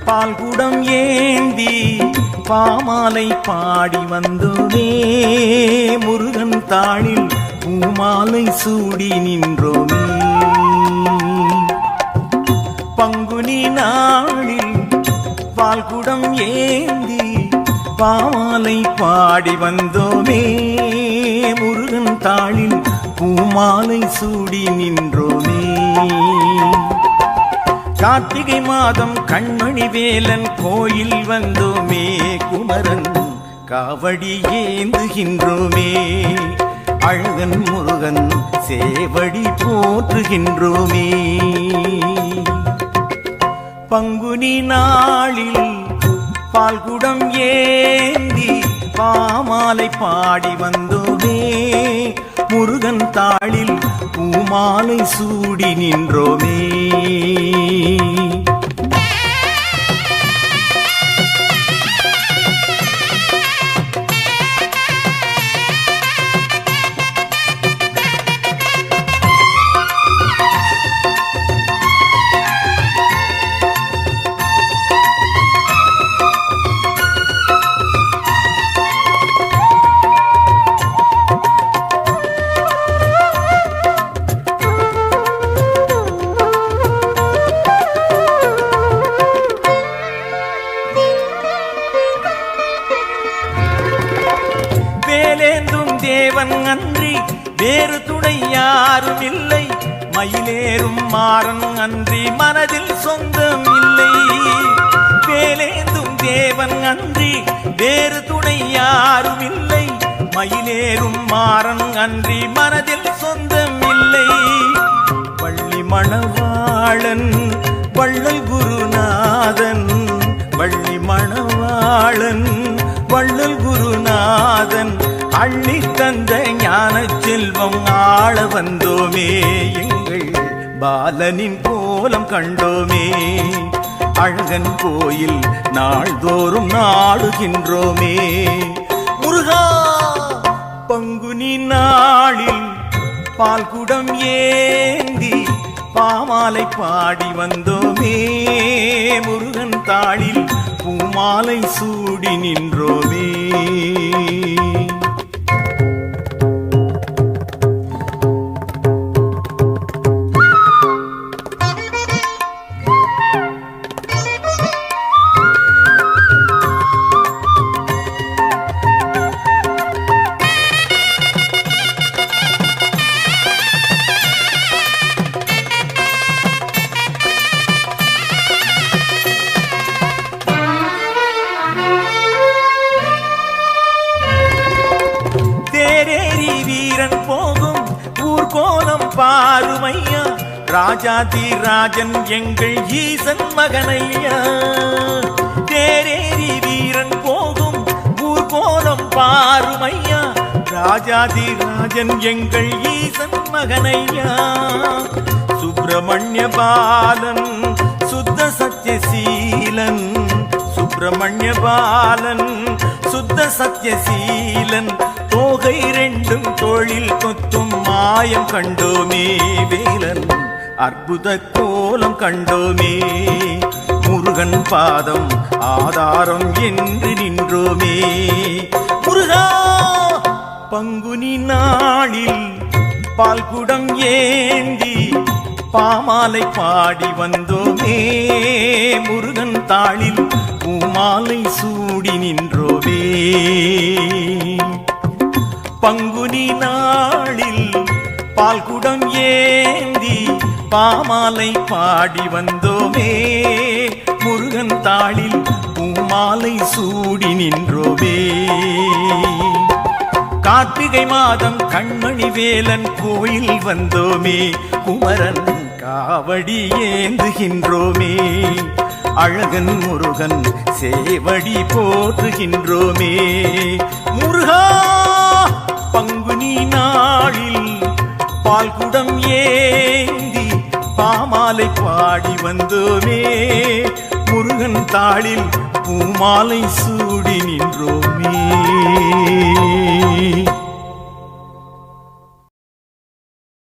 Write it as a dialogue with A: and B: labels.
A: பால்குடம் ஏந்தி பாமாலை பாடி வந்தோமே முருகன் தாளில் பூமாலை சூடி நின்றோமே. பங்குனி நாளில் பால்குடம் ஏந்தி பாமாலை பாடி வந்தோமே முருகன் தாளில் பூமாலை சூடி நின்றோமே. கார்த்திகை மாதம் கண்மணி வேலன் கோயில் வந்தோமே குமரன் காவடி ஏந்துகின்றோமே. அழகன் முருகன் சேவடி போற்றுகின்றோமே. பங்குனி நாளில் பால்குடம் ஏந்தி பாமாலை பாடி வந்தோமே முருகன் தாளில் பூமாலை சூடி நின்றோமே. தேவன் அன்றி வேறு துணை யாரும் இல்லை. மயிலேறும் மாறன் அன்றி மனதில் சொந்தம் இல்லை. வேலேந்தும் தேவன் அன்றி வேறு துணை யாரும் இல்லை. மயிலேறும் மாறன் அன்றி மனதில் சொந்தம் இல்லை. வள்ளி மணவாளன் வள்ளல் குருநாதன் வள்ளி மணவாளன் வள்ளல் குருநாதன் அள்ளி தந்த ஞான செல்வம் ஆள வந்தோமே. எங்கள் பாலனின் கோலம் கண்டோமே. அழகன் கோயில் நாள்தோறும் நாடுகின்றோமே. முருகா பங்குனி நாளில் பால்குடம் ஏந்தி பாமாலை பாடி வந்தோமே முருகன் தாளில் பூமாலை சூடி நின்றோமே. வீரன் போகும் ஊர்கோலம் பாருமையா. ராஜாதி ராஜன் எங்கள் ஈசன் மகனையா. தேரேறி வீரன் போகும் ஊர்கோலம் பாருமையா. ராஜாதி ராஜன் எங்கள் ஈசன் மகனையா. சுப்பிரமணிய பாலன் சுத்த சத்யசீலன் சுப்பிரமணிய பாலன் சுத்த சத்யசீலன் தோகை ரெண்டும் தோளில் கொத்தும் மாயம் கண்டோமே. வேலன் அற்புத கோலம் கண்டோமே. முருகன் பாதம் ஆதாரம் என்று நின்றோமே. முருகா பங்குனி நாளில் பால்குடம் ஏந்தி பாமாலை பாடி வந்தோமே முருகன் தாளில் பூமாலை சூடி நின்றோமே. பங்குனி நாளில் பால்குடம் ஏந்தி பாமாலை பாடி வந்தோமே முருகன் தாளில் பூமாலை சூடி நின்றோமே. கார்த்திகை மாதம் கண்மணி வேலன் கோயில் வந்தோமே குமரன் காவடி ஏந்துகின்றோமே. அழகன் முருகன் சேவடி போற்றுகின்றோமே. முருகா பங்குனி நாளில் பால்குடம் ஏந்தி பாமாலை பாடி வந்தோமே முருகன் தாளில் பூமாலை சூடி நின்றோமே.